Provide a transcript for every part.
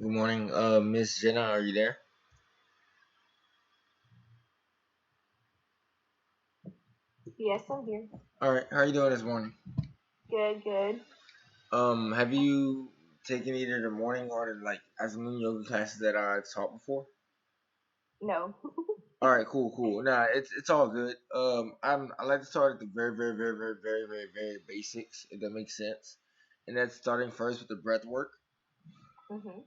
Good morning, Miss Jenna. Are you there? Yes, I'm here. All right. How are you doing this morning? Good, good. Have you taken either the morning or the afternoon yoga classes that I taught before? No. All right. Cool. Cool. Nah, it's all good. I like to start at the very basics, if that makes sense, and that's starting first with the breath work. hmm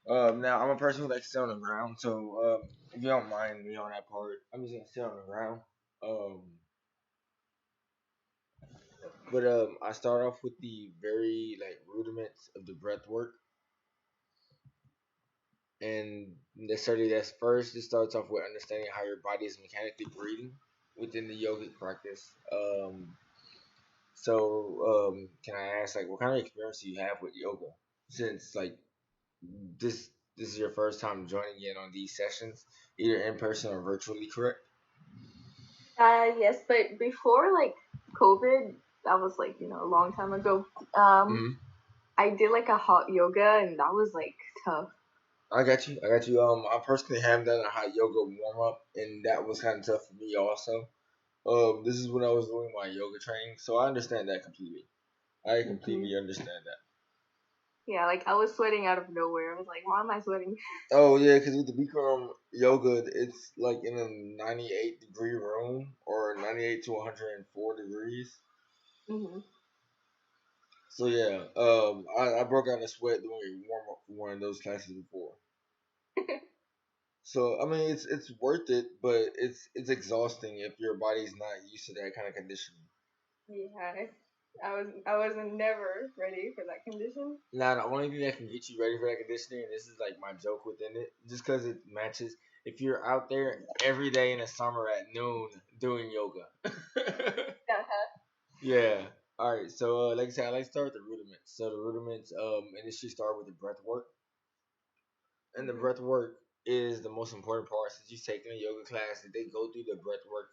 Now I'm a person who likes to sit on the ground, so if you don't mind me on that part, I'm just gonna sit on the ground. Um, but I start off with the very rudiments of the breath work, and necessarily that's first. It starts off with understanding how your body is mechanically breathing within the yogic practice. So can I ask what kind of experience do you have with yoga? Since this is your first time joining in on these sessions, either in person or virtually, correct? Yes, but before COVID, that was a long time ago. Um, Mm-hmm. I did a hot yoga and that was tough. I got you. I got you. I personally have done a hot yoga warm up, and that was kind of tough for me also. This is when I was doing my yoga training, so I understand that completely. I hmm completely understand that. Yeah, I was sweating out of nowhere. I was like, why am I sweating? Oh yeah, because with the Bikram yoga, it's like in a 98-degree room or 98 to 104 degrees. hmm So yeah, I broke out in sweat doing a warm up for one of those classes before. So I mean, it's worth it, but it's exhausting if your body's not used to that kind of conditioning. Yeah, I wasn't never ready for that condition. Now, the only thing that can get you ready for that conditioning, and this is like my joke within it, just because it matches, if you're out there every day in the summer at noon doing yoga. Uh-huh. Yeah. All right. So, like I said, I like to start with the rudiments. So the rudiments, initially start with the breath work, and the hmm breath work is the most important part. Since you've taken a yoga class, did they go through the breath work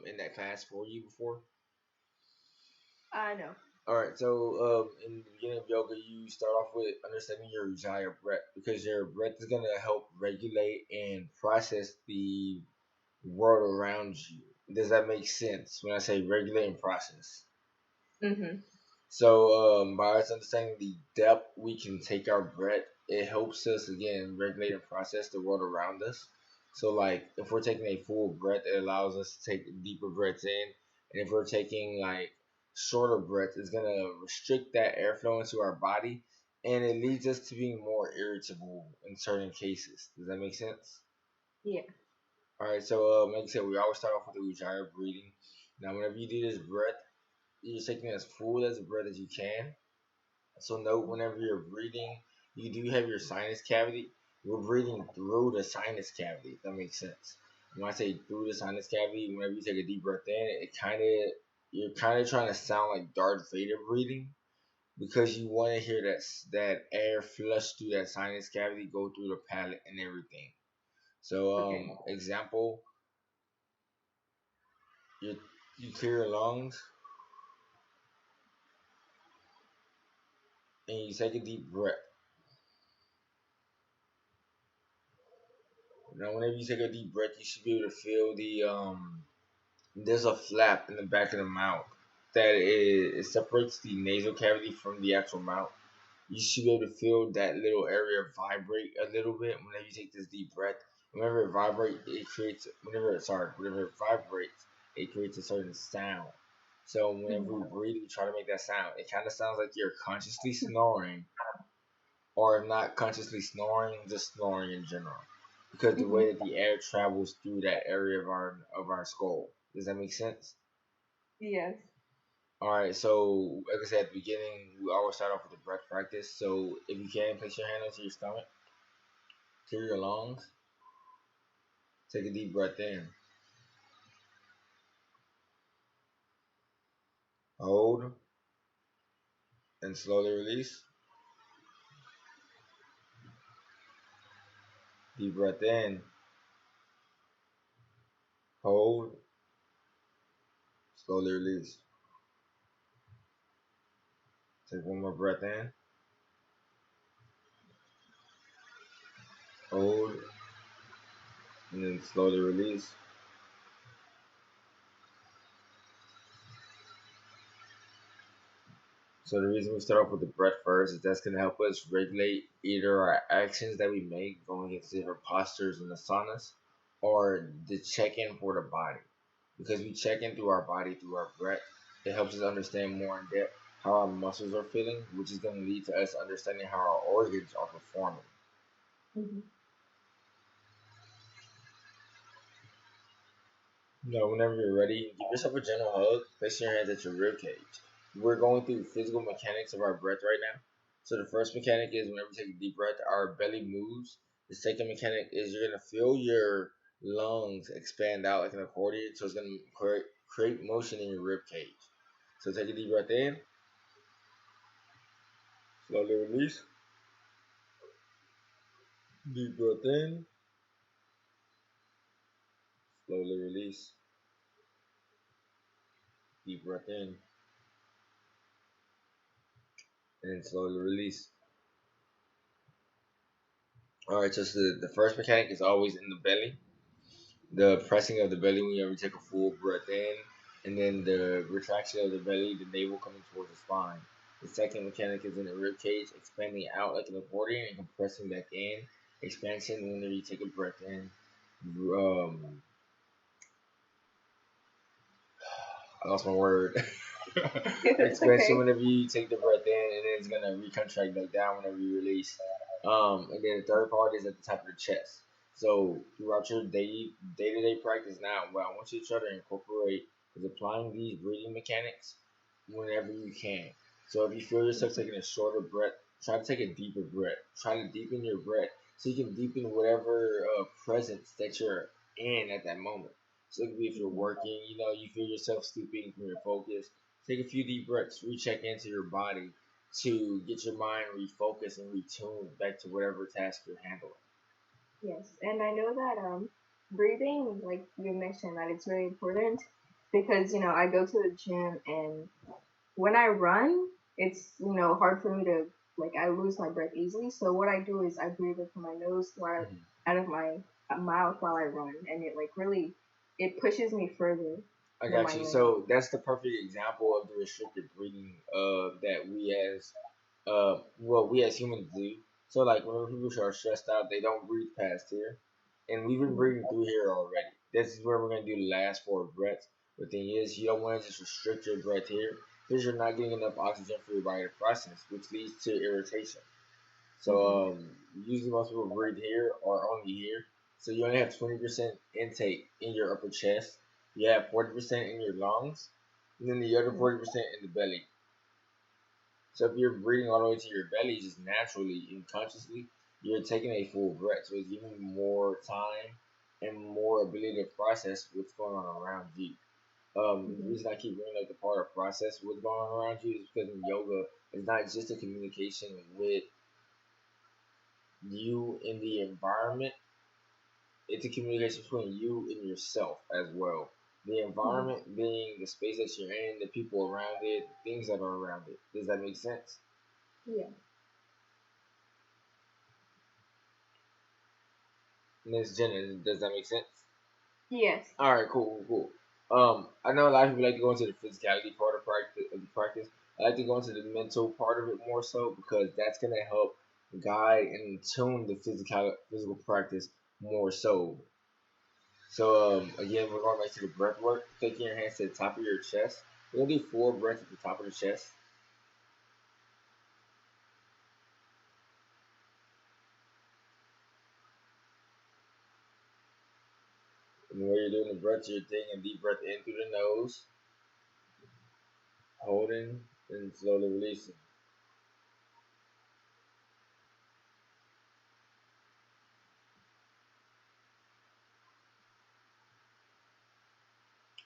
in that class for you before? I know. All right, so in the beginning of yoga, you start off with understanding your Ujjayi breath because your breath is going to help regulate and process the world around you. Does that make sense when I say regulate and process? hmm So, by us understanding the depth we can take our breath, it helps us again regulate and process the world around us. So, like if we're taking a full breath, it allows us to take deeper breaths in, and if we're taking shorter breaths, it's gonna restrict that airflow into our body, and it leads us to being more irritable in certain cases. Does that make sense? Yeah. All right. So, like I said, we always start off with the Ujjayi breathing. Now, whenever you do this breath, you're taking as full as a breath as you can. So note whenever you're breathing, you do have your sinus cavity. We're breathing through the sinus cavity. If that makes sense. When I say through the sinus cavity, whenever you take a deep breath in, you're kind of trying to sound like Darth Vader breathing because you want to hear that air flush through that sinus cavity, go through the palate and everything. So Okay. example, you you clear your lungs and you take a deep breath. Now, whenever you take a deep breath, you should be able to feel there's a flap in the back of the mouth that it separates the nasal cavity from the actual mouth. You should be able to feel that little area vibrate a little bit whenever you take this deep breath. Whenever it vibrates, whenever it vibrates, it creates a certain sound. So whenever we hmm breathe, we try to make that sound. It kind of sounds like you're consciously snoring, or if not consciously snoring, just snoring in general. Because the hmm way that the air travels through that area of our skull. Does that make sense? Yes. All right, so like I said at the beginning, we always start off with the breath practice. So if you can, place your hand onto your stomach, clear your lungs, take a deep breath in, hold, and slowly release. Deep breath in, hold, slowly release. Take one more breath in, Hold and then slowly release. So the reason we start off with the breath first is that's gonna help us regulate either our actions that we make going into different postures in the saunas or the check-in for the body. Because we check in through our body through our breath, it helps us understand more in depth how our muscles are feeling, which is gonna lead to us understanding how our organs are performing. Hmm. Now, whenever you're ready, give yourself a gentle hug, placing your hands at your rib cage. We're going through physical mechanics of our breath right now. So the first mechanic is whenever we take a deep breath, our belly moves. The second mechanic is you're gonna feel your lungs expand out like an accordion, so it's gonna create motion in your rib cage. So take a deep breath in, slowly release. Deep breath in, slowly release. Deep breath in, and then slowly release. All right, so the first mechanic is always in the belly. The pressing of the belly when you ever take a full breath in, and then the retraction of the belly, the navel coming towards the spine. The second mechanic is in the rib cage, expanding out like an accordion and compressing back in. Expansion whenever you take a breath in. Um, I lost my word. It's Expansion okay. whenever you take the breath in, and then it's gonna recontract back down whenever you release. And then the third part is at the top of the chest. So throughout your day to day practice now, what I want you to try to incorporate is applying these breathing mechanics whenever you can. So if you feel yourself taking a shorter breath, try to take a deeper breath. Try to deepen your breath so you can deepen whatever presence that you're in at that moment. So it could be if you're working, you feel yourself stooping from your focus. Take a few deep breaths, recheck into your body to get your mind refocused and retuned back to whatever task you're handling. Yes, and I know that breathing, like you mentioned, that it's very important because I go to the gym, and when I run, it's hard for me to, like, I lose my breath easily. So what I do is I breathe in through my nose while Mhm. out of my mouth while I run, and it like really it pushes me further I than got my you. nose. So that's the perfect example of the restricted breathing that we as humans do. So like whenever people are stressed out, they don't breathe past here, and we've been Mhm. breathing through here already. This is where we're gonna do the last four breaths. The thing is, you don't want to just restrict your breath here because you're not getting enough oxygen for your body to process, which leads to irritation. Mhm. So usually most people breathe here or only here. So you only have 20% intake in your upper chest. You have 40% in your lungs, and then the other Mhm. 40% in the belly. So if you're breathing all the way to your belly, just naturally, unconsciously, you're taking a full breath. So it's giving you more time and more ability to process what's going on around you. The Mhm. reason I keep bringing up the part of process what's going on around you is because in yoga, it's not just a communication with you in the environment, it's a communication between you and yourself as well. The Mhm. environment being the space that you're in, the people around it, the things that are around it. Does that make sense? Yeah. Miss Jenna, does that make sense? Yes. All right, cool, cool, cool. I know a lot of people like to go into the physicality part of practice. I like to go into the mental part of it more so because that's gonna help guide and tune the physical practice more so. So again, we're going back to the breath work. Taking your hands to the top of your chest. We're gonna do four breaths at the top of the chest. And while you're doing the breath, you're taking a deep breath in through the nose, holding, and slowly releasing.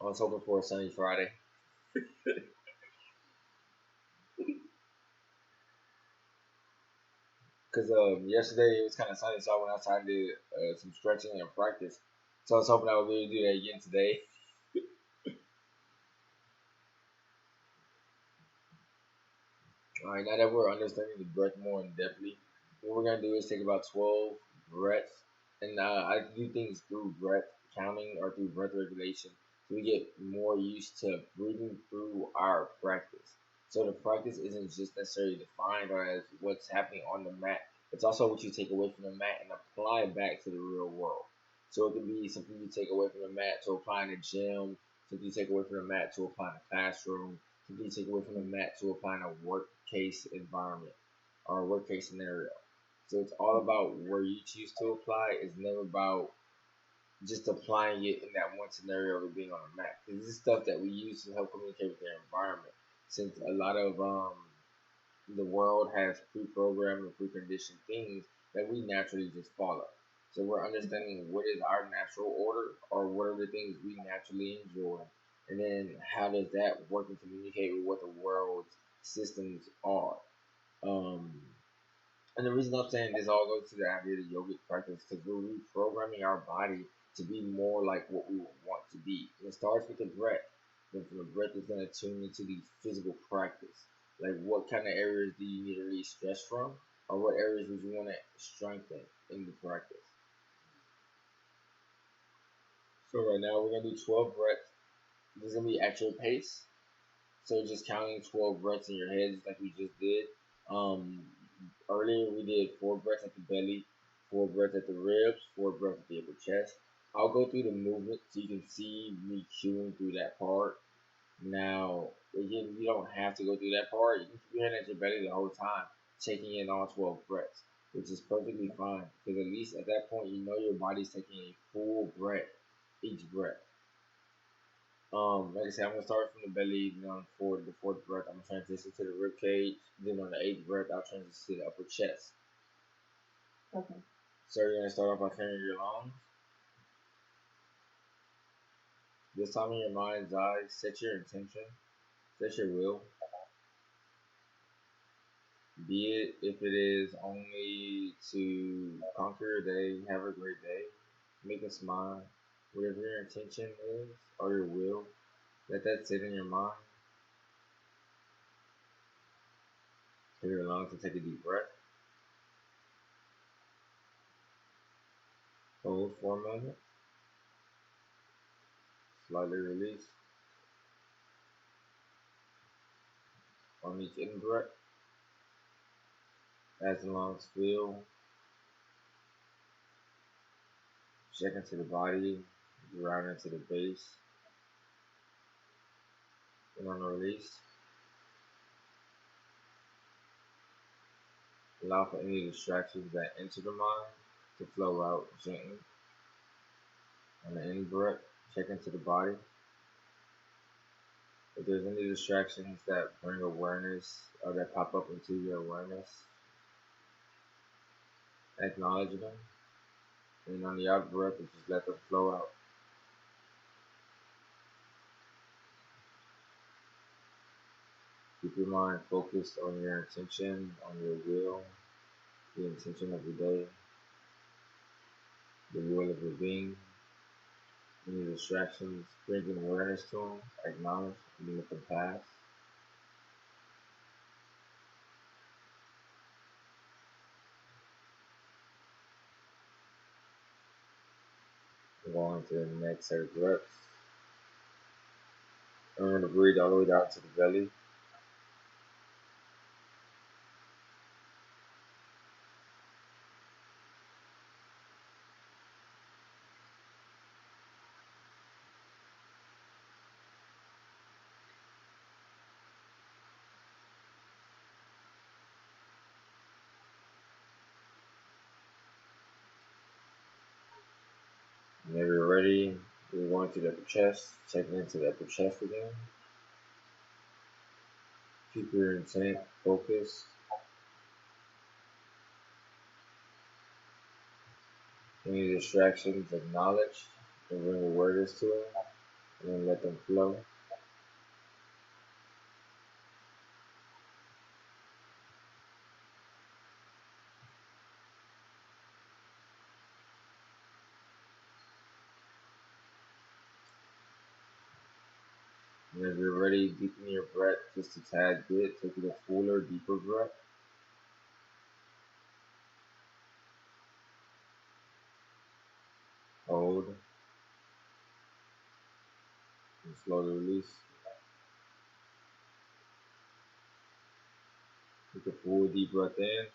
I was hoping for a sunny Friday because yesterday it was kind of sunny, so I went outside and did some stretching and practice. So I was hoping I would be able to do that again today. All right, now that we're understanding the breath more in depthly, what we're gonna do is take about 12 breaths And I do things through breath counting or through breath regulation, so we get more used to breathing through our practice. So the practice isn't just necessarily defined or as what's happening on the mat. It's also what you take away from the mat and apply back to the real world. So it can be something you take away from the mat to apply in the gym, something you take away from the mat to apply in the classroom, something you take away from the mat to apply in a work case environment or a work case scenario. So it's all about where you choose to apply. It's never about just applying it in that one scenario of it being on a map. This is stuff that we use to help communicate with their environment. Since a lot of the world has pre-programmed and preconditioned things that we naturally just follow. So we're understanding what is our natural order or what are the things we naturally enjoy. And then how does that work and communicate with what the world's systems are. Um, and the reason I'm saying this all goes to the idea of yogic practice because we're reprogramming our body to be more like what we want to be. And it starts with the breath. Then from the breath, it's going to tune into the physical practice. Like what kind of areas do you need to release stress from? Or what areas would you want to strengthen in the practice? So right now we're going to do 12 breaths. This is going to be at your pace. So just counting 12 breaths in your head, just like we just did. Um, Earlier we did 4 breaths at the belly, 4 breaths at the ribs, 4 breaths at the upper chest. I'll go through the movement so you can see me chewing through that part. Now, again, you don't have to go through that part. You can keep your hand at your belly the whole time, taking in all 12 breaths, which is perfectly fine because at least at that point you know your body's taking a full breath each breath. Like I said, I'm gonna start from the belly, then on the fourth breath, I'm gonna transition to the rib cage. Then on the eighth breath, I'll transition to the upper chest. Okay. So you're gonna start off by clearing your lungs. This time in your mind's eye, set your intention, set your will. Be it if it is only to conquer your day, have a great day, make a smile, whatever your intention is or your will, let that sit in your mind. Clear your lungs and take a deep breath. Hold for a moment. Slightly release. On each in breath, as the lungs fill, check into the body, ground into the base. And on the release, allow for any distractions that enter the mind to flow out gently. On the in breath, check into the body. If there's any distractions that bring awareness or that pop up into your awareness, acknowledge them. And on the out breath, just let them flow out. Keep your mind focused on your intention, on your will, the intention of the day, the will of your being. Any distractions, bringing awareness to them, acknowledge, and let them pass. We're going to the next set of breaths. Remember to breathe all the way down to the belly. Whenever you're ready, we're going to the upper chest, checking into the upper chest again. Keep your intent focused. Any distractions, acknowledge and bring awareness to them, and then let them flow. Whenever you're ready, deepen your breath just a tad bit. Take it a fuller, deeper breath. Hold and slowly release. Take a full deep breath in.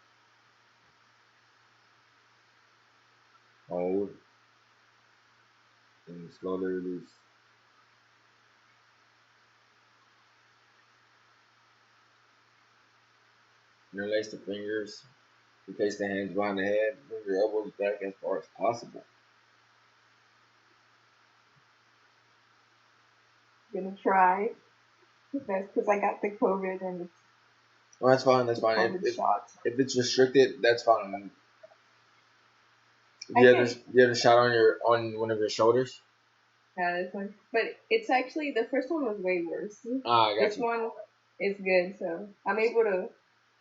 Hold and slowly release. Interlace the fingers. Replace the hands behind the head. Bring your elbows back as far as possible. Gonna try. That's because I got the COVID and it's Oh, that's fine. That's the fine. COVID shot. If it's restricted, that's fine. Do I you have can. this? Do you have a shot on one of your shoulders? Yeah, this one. But it's actually the first one was way worse. Ah, I got This you. one is good, so I'm able to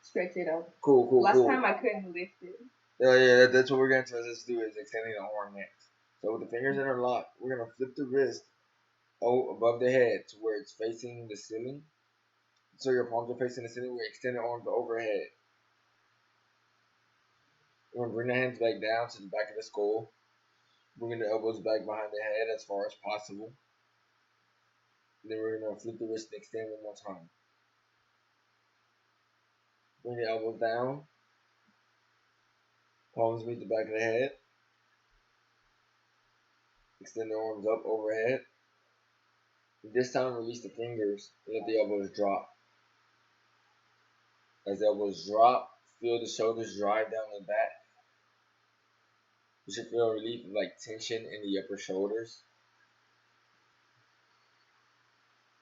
stretch it up. Cool, cool, Last cool. time I couldn't lift it. Yeah, that's what we're gonna try to do is extending the arm next. So with the fingers interlocked, we're gonna flip the wrist above the head to where it's facing the ceiling. So your palms are facing the ceiling. We extend the arms overhead. We're gonna bring the hands back down to the back of the skull. Bringing the elbows back behind the head as far as possible. And then we're gonna flip the wrist and extend one more time. Bring the elbows down. Palms meet the back of the head. Extend the arms up overhead. This time release the fingers and let the elbows drop. As the elbows drop, feel the shoulders drive down the back. You should feel a relief of like tension in the upper shoulders.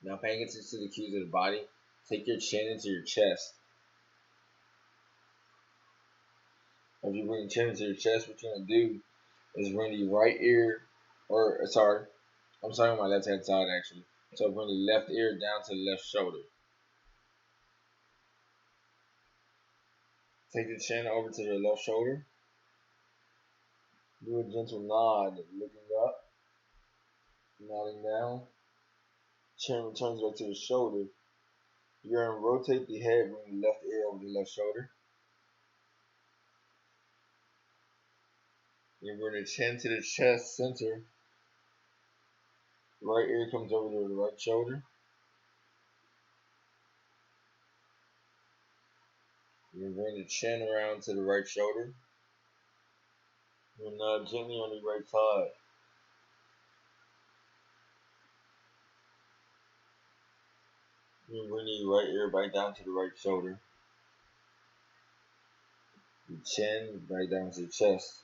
Now paying attention to the cues of the body, take your chin into your chest. As you bring your chin into your chest, what you're gonna do is bring the right ear, I'm starting on my left hand side actually. So bring the left ear down to the left shoulder. Take the chin over to the left shoulder. Do a gentle nod, looking up, nodding down. Chin returns back to the shoulder. You're going to rotate the head, bring the left ear over the left shoulder. You bring the chin to the chest center. Right ear comes over to the right shoulder. You bring the chin around to the right shoulder. You nod gently on the right side. You bring the right ear back down to the right shoulder. The chin back down to the chest.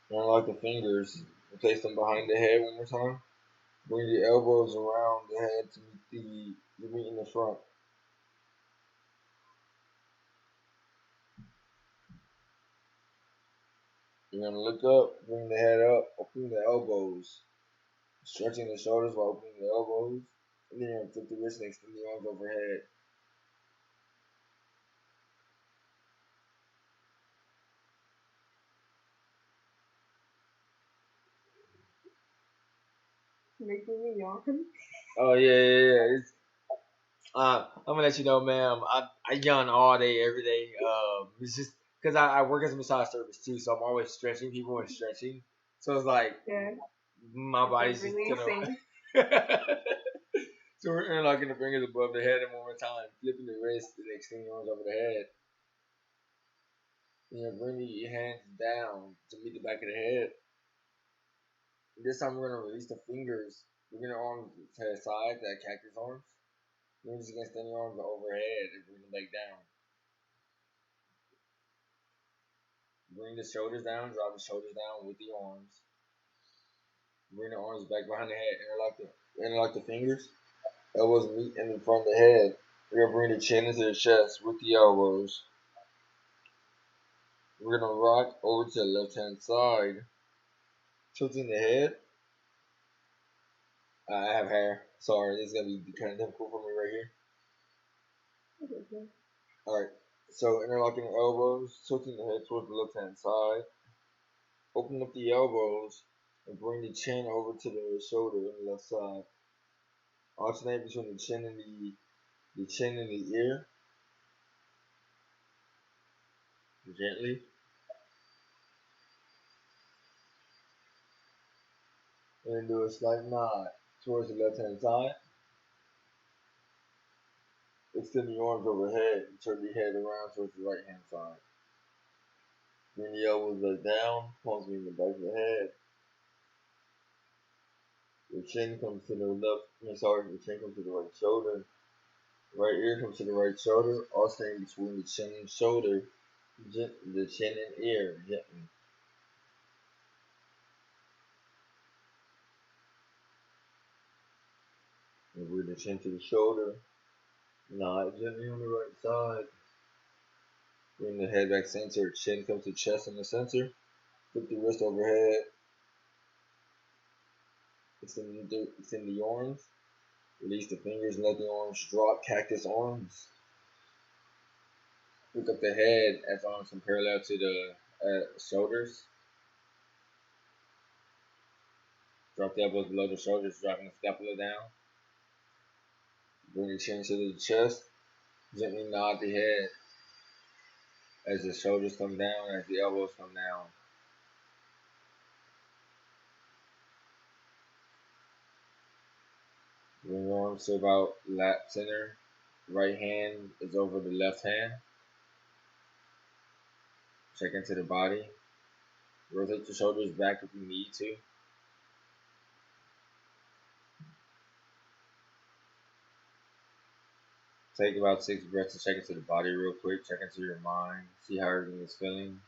Unlock the fingers. Place them behind the head one more time. Bring the elbows around the head to meet in the front. You're gonna look up, bring the head up, open the elbows, stretching the shoulders while opening the elbows. And then you're gonna flip the wrist and extend the arms overhead. Making me yawn. Oh yeah. I'm gonna let you know, ma'am. I yawn all day, every day. It's just because I work as a massage therapist too, so I'm always stretching people and stretching. So it's like Yeah, my it's like body's just releasing. So we're interlocking the fingers above the head and one more time, flipping the wrist and extending the arms over the head. Bring the hands down to meet the back of the head. This time we're gonna release the fingers. We're gonna arms to the side, that cactus arms. We're just gonna extend the arms overhead and bring them back down. Bring the shoulders down, drop the shoulders down with the arms. Bring the arms back behind the head, interlock the fingers. Elbows meet in the front of the head. We're gonna bring the chin into the chest with the elbows. We're gonna rock over to the left hand side, tilting the head. I have hair. Sorry, this is gonna be kind of difficult for me right here. Alright, so interlocking the elbows, tilting the head towards the left hand side. Open up the elbows and bring the chin over to the shoulder on the left side. Alternate between the chin and the ear. Gently. and do a slight nod towards the left hand side. Extend the arms overhead and turn the head around towards the right hand side. Bring the elbows back down, palms meeting the back of the head. Your chin comes to the left, your chin comes to the right shoulder. Right ear comes to the right shoulder, all staying between the chin and shoulder, the chin and ear, gently. And bring the chin to the shoulder, nod gently on the right side. Bring the head back center, chin comes to chest in the center. Flip the wrist overhead, extend the arms. Release the fingers and let the arms drop, cactus arms. Pick up the head as arms come parallel to the shoulders. Drop the elbows below the shoulders, dropping the scapula down. Bring the chin to the chest. Gently nod the head as the shoulders come down, as the elbows come down. Bring your arms to about lap center. Right hand is over the left hand. Check into the body. Rotate the shoulders back if you need to. Take about 6 breaths to check into the body real quick. Check into your mind. See how everything is feeling.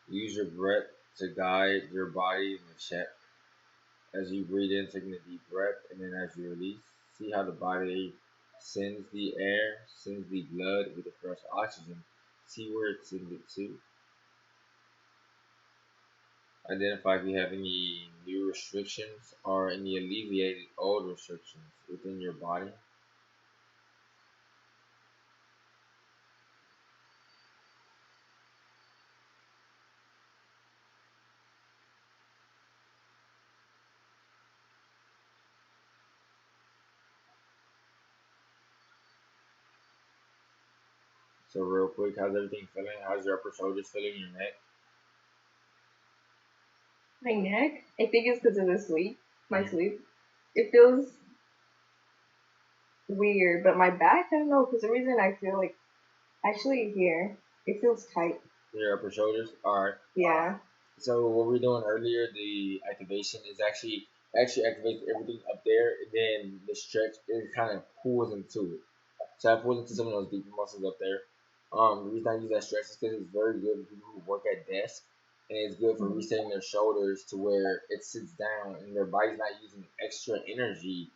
Use your breath to guide your body in the check. As you breathe in, taking a deep breath, and then as you release, see how the body sends the air, sends the blood with the fresh oxygen. See where it sends it to. Identify if you have any new restrictions or any alleviated old restrictions within your body. So real quick, how's everything feeling? How's your upper shoulders feeling? Your neck? My neck, I think it's because of the sleep. My Mm-hmm. sleep. It feels weird, but my back, I don't know, for some reason I feel like actually here it feels tight. Your upper shoulders? Alright. Yeah. So what we are doing earlier, the activation is actually activates everything up there, and then the stretch it kind of pulls into it. So I pulled into some of those deeper muscles up there. The reason I use that stretch is because it's very good for people who work at desk, and it's good for Mhm. resetting their shoulders to where it sits down and their body's not using extra energy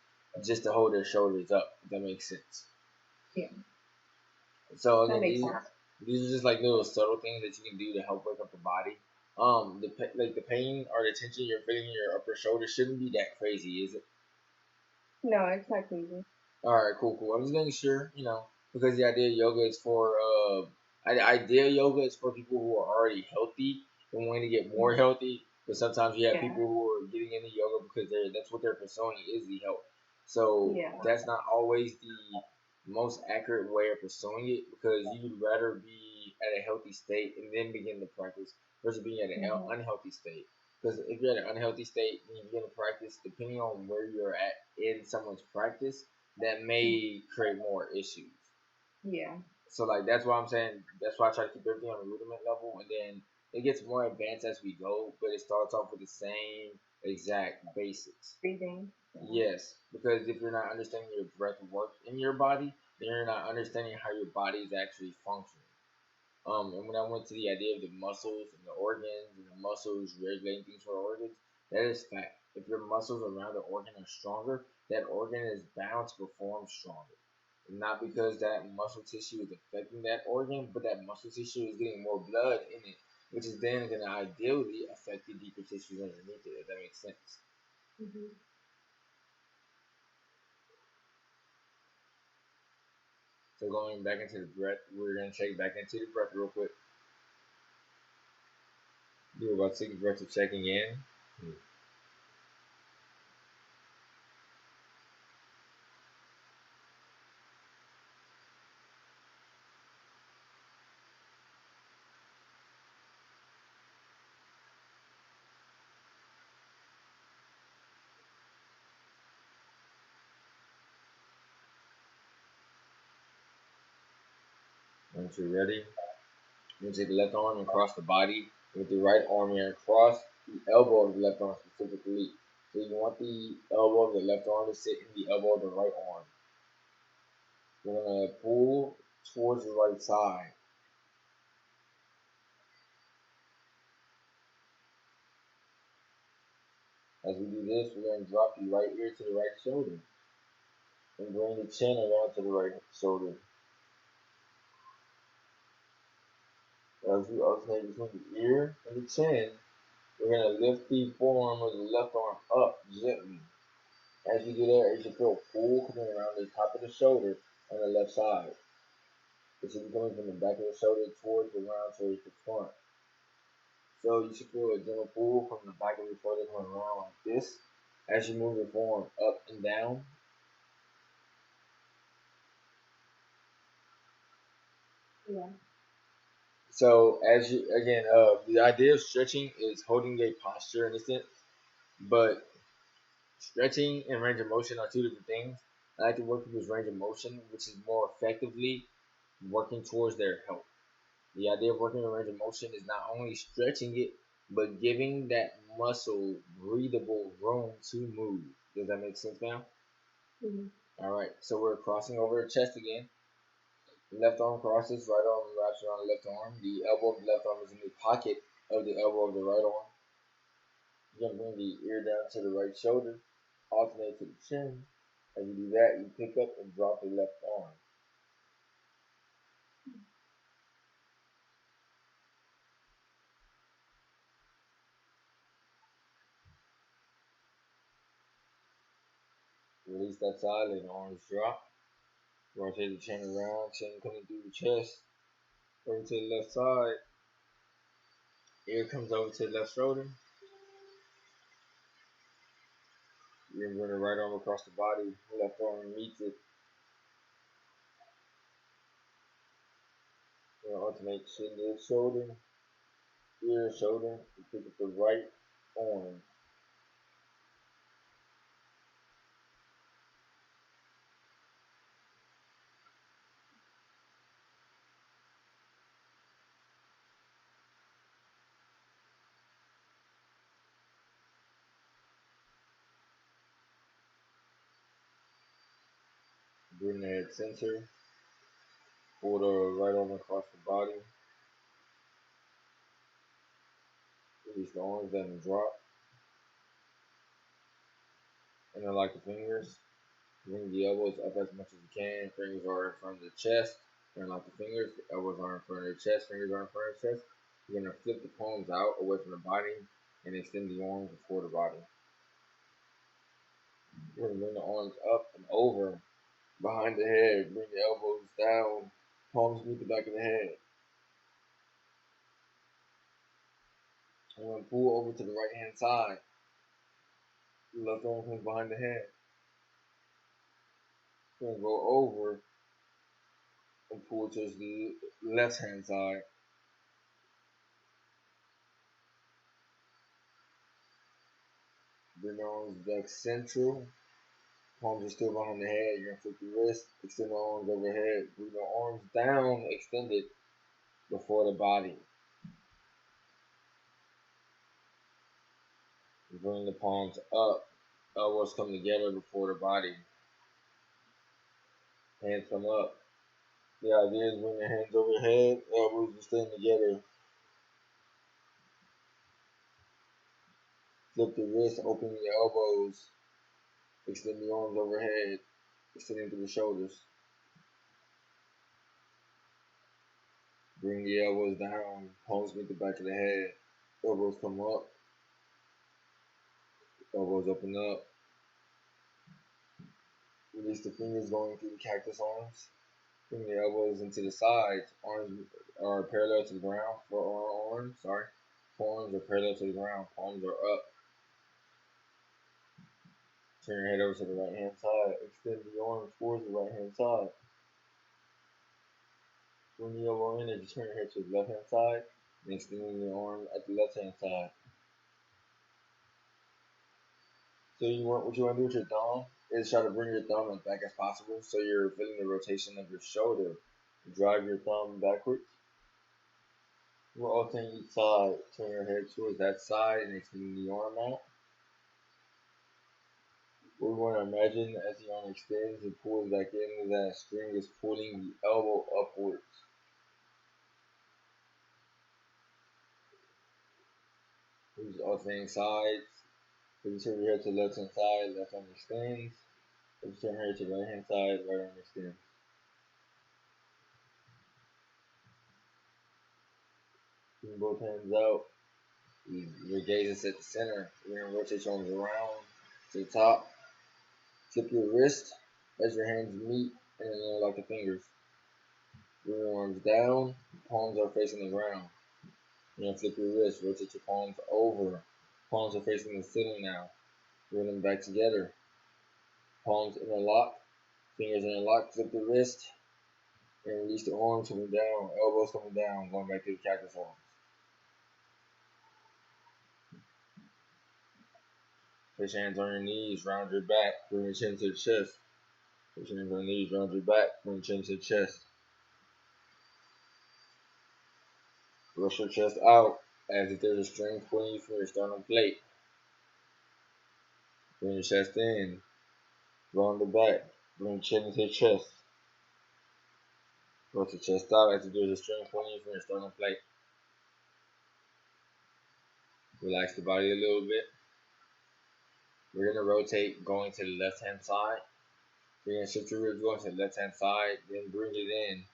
just to hold their shoulders up. If that makes sense. Yeah, So that again, makes these are just like little subtle things that you can do to help wake up the body. Like the pain or the tension you're feeling in your upper shoulder shouldn't be that crazy, is it? No, it's not crazy. All right, cool. I'm just making sure, because the idea of yoga is for the idea of yoga is for people who are already healthy and wanting to get more healthy. But sometimes you have Yeah. people who are getting into yoga because that's what they're pursuing is the health. So Yeah. that's not always the most accurate way of pursuing it because you would rather be at a healthy state and then begin to practice versus being at an Hmm. unhealthy state. Because if you're at an unhealthy state and you begin to practice, depending on where you're at in someone's practice, that may create more issues. Yeah. So like that's why I'm saying that's why I try to keep everything on a rudiment level, and then it gets more advanced as we go, but it starts off with the same exact basics. Breathing. Yeah. Yes, because if you're not understanding your breath work in your body, then you're not understanding how your body is actually functioning. And when I went to the idea of the muscles and the organs and the muscles regulating things for organs, that is fact. If your muscles around the organ are stronger, that organ is bound to perform stronger. Not because that muscle tissue is affecting that organ, but that muscle tissue is getting more blood in it, which is then going to ideally affect the deeper tissues underneath it, if that makes sense. Hmm. So going back into the breath, we're going to check back into the breath real quick. Do about 6 breaths of checking in. Once you're ready, you take the left arm and cross the body with the right arm and cross the elbow of the left arm specifically. So you want the elbow of the left arm to sit in the elbow of the right arm. We're gonna pull towards the right side. As we do this, we're gonna drop the right ear to the right shoulder and bring the chin around to the right shoulder. As we alternate between the ear and the chin, we're gonna lift the forearm of the left arm up gently. As you do that, you should feel a pull coming around the top of the shoulder on the left side. It should be coming from the back of the shoulder towards the round towards the front. So you should feel a gentle pull from the back of your shoulder coming around like this as you move your forearm up and down. Yeah. So as you again, the idea of stretching is holding a posture in a sense, but stretching and range of motion are two different things. I like to work with range of motion, which is more effectively working towards their health. The idea of working with range of motion is not only stretching it, but giving that muscle breathable room to move. Does that make sense now? Mm-hmm. All right, so we're crossing over the chest again. Left arm crosses, right arm wraps around the left arm. The elbow of the left arm is in the pocket of the elbow of the right arm. You're gonna bring the ear down to the right shoulder, alternate to the chin. As you do that, you pick up and drop the left arm. Release that side, let the arms drop. Rotate the chin around, chin coming through the chest. Over to the left side. Ear comes over to the left shoulder. You're gonna bring the right arm across the body. Left arm meets it. You're gonna alternate chin to shoulder, ear, shoulder. You pick up the right arm. Bring the head center. Pull the right arm across the body. Release the arms, let them drop. Interlock the fingers. Bring the elbows up as much as you can. Fingers are in front of the chest. Interlock the fingers. The elbows are in front of the chest. Fingers are in front of the chest. You're gonna flip the palms out away from the body and extend the arms before the body. You're gonna bring the arms up and over behind the head. Bring the elbows down. Palms meet the back of the head. I'm gonna pull over to the right hand side. The left arm comes behind the head. You're gonna go over and pull towards the left hand side. Bring the arms back central. Palms are still behind the head. You're gonna flip the wrist, extend the arms overhead. Bring the arms down, extended before the body. Bring the palms up. Elbows come together before the body. Hands come up. The idea is bring the hands overhead, elbows are staying together. Flip the wrist, open the elbows, extend the arms overhead, extending through the shoulders. Bring the elbows down, palms meet the back of the head. Elbows come up, elbows open up. Release the fingers going through the cactus arms. Bring the elbows into the sides. Arms are parallel to the ground. Forearms are parallel to the ground. Palms are up. Turn your head over to the right hand side. Extend the arms towards the right hand side. Bring the elbow in as you turn your head to the left hand side. And extending the arm at the left hand side. So what you want to do with your thumb is try to bring your thumb as back as possible so you're feeling the rotation of your shoulder. Drive your thumb backwards. We'll alternate each side. Turn your head towards that side and extend the arm out. We want to imagine as the arm extends and pulls back in, that string is pulling the elbow upwards. We're just alternating sides. If you turn your head to the left hand side, left arm extends. If you turn your head to the right hand side, right arm extends. Bring both hands out. Your gaze is at the center. You're going to rotate your arms around to the top. Tip your wrist as your hands meet and then interlock the fingers. Bring your arms down. Palms are facing the ground. You're going to flip your wrist. Rotate your palms over. Palms are facing the ceiling now. Bring them back together. Palms interlock. Fingers interlock. Flip the wrist. And release the arms coming down. Elbows coming down. Going back to the cactus arms. Place your hands on your knees, round your back, bring your chin to the chest. Place your hands on your knees, round your back, bring your chin to the chest. Brush your chest out as if there's a string pulling you from your sternum plate. Bring your chest in, round the back, bring your chin to the chest. Brush your chest out as if there's a string pulling you from your sternum plate. Relax the body a little bit. We're going to rotate going to the left hand side. We're going to shift your ribs going to the left hand side, then bring it in.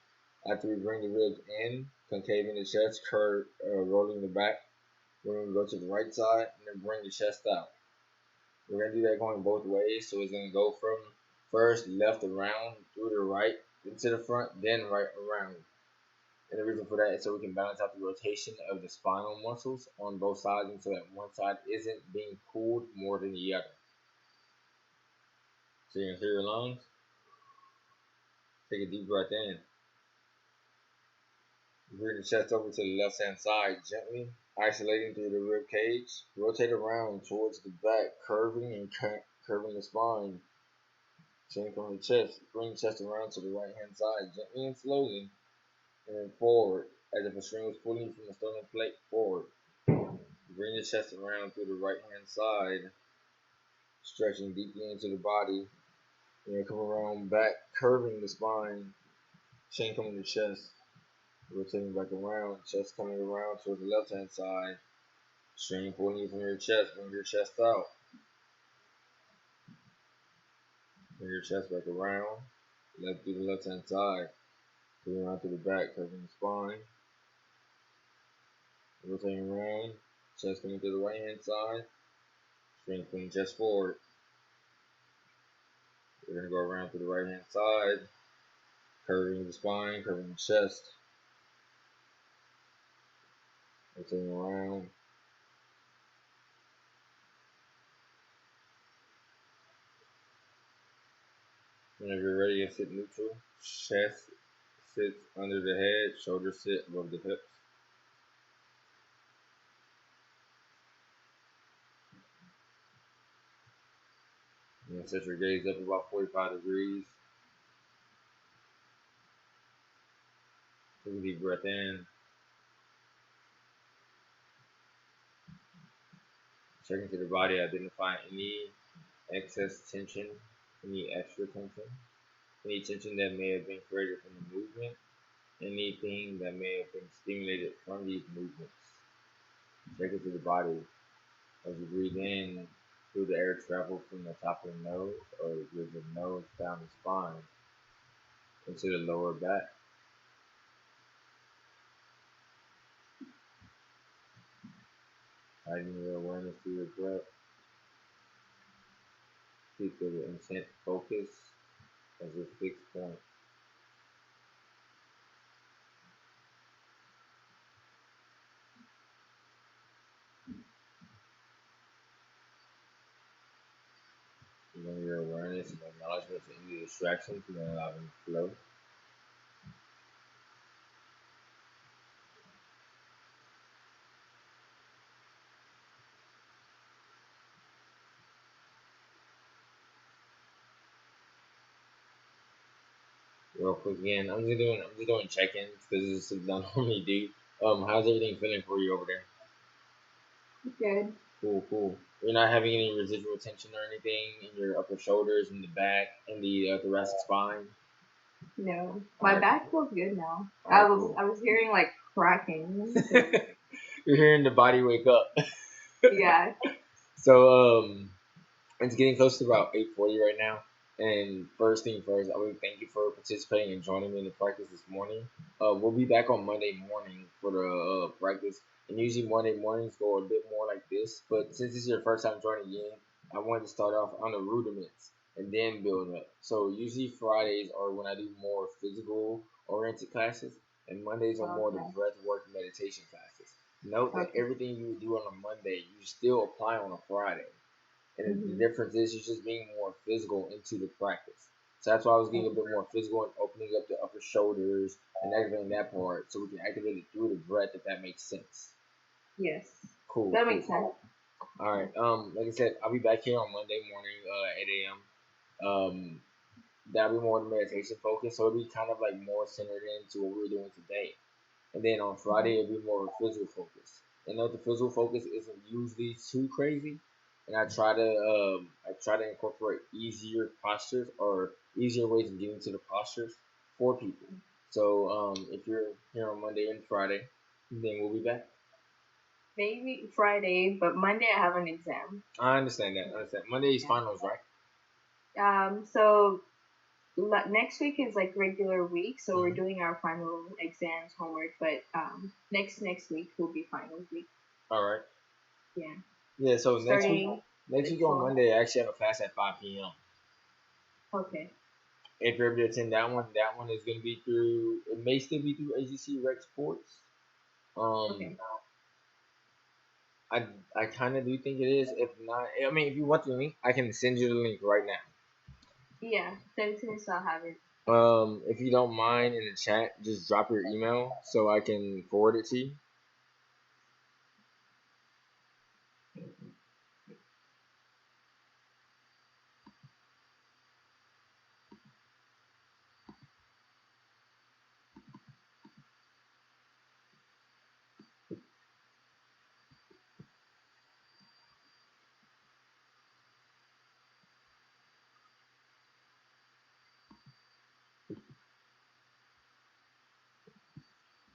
After we bring the ribs in, concaving the chest, curve, rolling the back, we're going to go to the right side and then bring the chest out. We're going to do that going both ways. So it's going to go from first left around, through the right, into the front, then right around. And the reason for that is so we can balance out the rotation of the spinal muscles on both sides and so that one side isn't being pulled more than the other. So you're going to clear your lungs. Take a deep breath in. Bring the chest over to the left hand side gently, isolating through the rib cage. Rotate around towards the back, curving and curving the spine. Chin from the chest. Bring the chest around to the right hand side gently and slowly, and then forward, as if a string was pulling you from the sternum plate forward. Bring the chest around through the right hand side, stretching deeply into the body. And then come around back, curving the spine. Chin coming to the chest. Rotating back around, chest coming around towards the left hand side. String pulling you from your chest, bring your chest out. Bring your chest back around, left through the left hand side. Bring around to the back, curving the spine. Rotating around, chest coming to the right hand side. String pulling chest forward. We're going to go around to the right hand side, curving the spine, curving the chest. Rotating around. Whenever you're ready to sit neutral, chest sits under the head, shoulders sit above the hips. And then set your gaze up about 45 degrees. Take a deep breath in. Check into the body, identify any excess tension, any extra tension, any tension that may have been created from the movement, anything that may have been stimulated from these movements. Check into the body. As you breathe in, feel the air travel from the top of the nose or with the nose down the spine into the lower back. Guiding your awareness through your breath. Keep the intent focus as a fixed point. Bring your awareness and acknowledgement to any distractions and then allow them to flow. real quick again. I'm just doing check-ins because this is something I normally do. How's everything feeling for you over there? Good. Cool, cool. You're not having any residual tension or anything in your upper shoulders, in the back, and the thoracic spine. No, All my right, back feels good now. all right, cool. I was hearing like cracking. So You're hearing the body wake up. yeah. So it's getting close to about 8:40 right now. And first thing first, I would thank you for participating and joining me in the practice this morning. We'll be back on Monday morning for the practice. And usually Monday mornings go a bit more like this. But since this is your first time joining in, I wanted to start off on the rudiments and then build up. So usually Fridays are when I do more physical oriented classes, and Mondays are more the Okay. breath work meditation classes. Note that Okay. everything you would do on a Monday, you still apply on a Friday. And the Mhm. difference is you're just being more physical into the practice. So that's why I was getting a Okay. bit more physical and opening up the upper shoulders and activating that part so we can activate it through the breath if that makes sense. Yes, Cool, that cool. makes sense. All right. Like I said, I'll be back here on Monday morning, 8 a.m. That'll be more the meditation focus, so it'll be kind of like more centered into what we're doing today. And then on Friday, it'll be more of a physical focus. And note the physical focus isn't usually too crazy. And I try to incorporate easier postures or easier ways of getting to the postures for people. So if you're here on Monday and Friday, then we'll be back. Maybe Friday, but Monday I have an exam. I understand that. I understand. Monday's Yeah. finals, right? So next week is like regular week, so we're Hmm. doing our final exams, homework. But next week will be finals week. All right. Yeah, Yeah. So starting next like week on 12. Monday, I actually have a class at 5 p.m. Okay. If you're able to attend that one is going to be through. It may still be through HCC Rec Sports. Um, Okay. I I kind of do think it is. If not, I mean, if you want the link, I can send you the link right now. Yeah, send it to me so I'll have it. If you don't mind in the chat, just drop your email so I can forward it to you.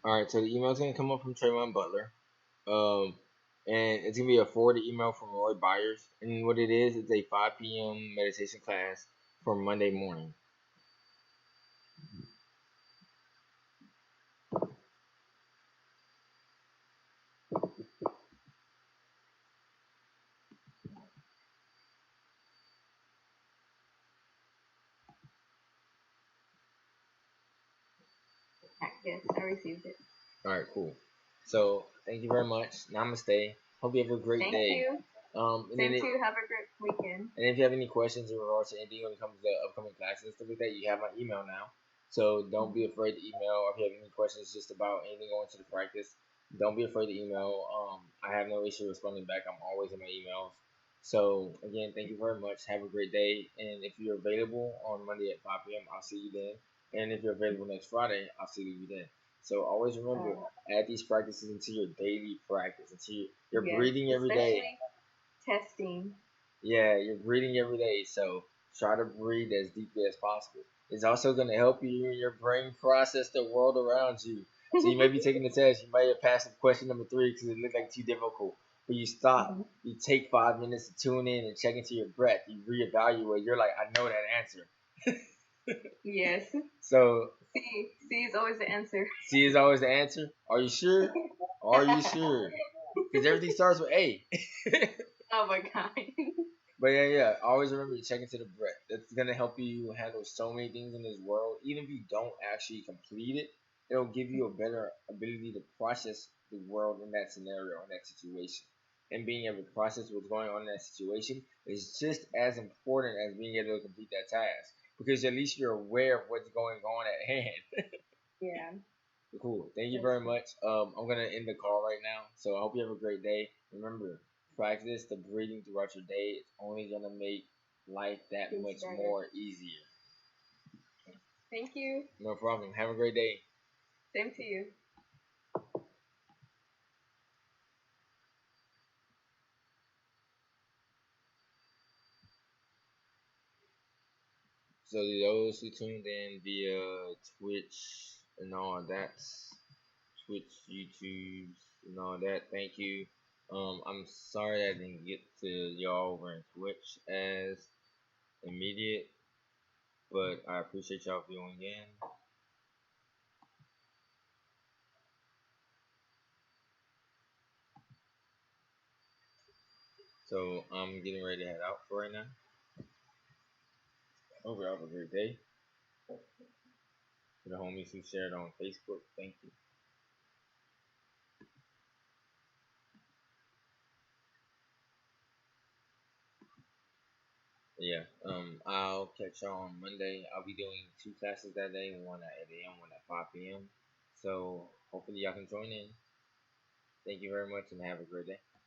All right, so the email is gonna come up from Trayvon Butler. Um, and it's gonna be a forwarded email from Roy Byers. And what it is, it's a 5 p.m. meditation class for Monday morning. Yes, I received it. All right, cool. So thank you very much. Namaste. Hope you have a great Thank day. you. And then Same to you. Have a great weekend. and if you have any questions in regards to anything when it comes to the upcoming classes and stuff like that, you have my email now. So don't be afraid to email. Or if you have any questions just about anything going to the practice, don't be afraid to email. I have no issue responding back. I'm always in my emails. So again, thank you very much. Have a great day. And if you're available on Monday at 5 p.m., I'll see you then. And if you're available next Friday, I'll see you then. So always remember, Uh, add these practices into your daily practice, into your yes, breathing every day. especially testing. Yeah, you're breathing every day, so try to breathe as deeply as possible. It's also going to help you and your brain process the world around you. So you may be taking the test, you might have passed question number three because it looked like too difficult. But you stop, Mhm. you take 5 minutes to tune in and check into your breath. You reevaluate. You're like, I know that answer. Yes. So C is always the answer. C is always the answer. Are you sure? Are you sure? Because everything starts with A. Oh my god. But yeah, always remember to check into the breath. That's gonna help you handle so many things in this world. Even if you don't actually complete it, it'll give you a better ability to process the world in that scenario, in that situation. And being able to process what's going on in that situation is just as important as being able to complete that task. Because at least you're aware of what's going on at hand. Yeah, Cool. Thank you that's very true. much. I'm gonna end the call right now. So I hope you have a great day. Remember, practice the breathing throughout your day. It's only gonna make life that Feels much better. more easier. Thank you. No problem. Have a great day. Same to you. So to those who tuned in via Twitch and all that, Twitch, YouTube, and all that, thank you. I'm sorry I didn't get to y'all over in Twitch as immediate, but I appreciate y'all viewing in. So I'm getting ready to head out for right now. Hope you have a great day. To the homies who shared on Facebook, thank you. Yeah, I'll catch y'all on Monday. I'll be doing two classes that day, one at 8 a.m., one at 5 p.m. So hopefully y'all can join in. Thank you very much and have a great day.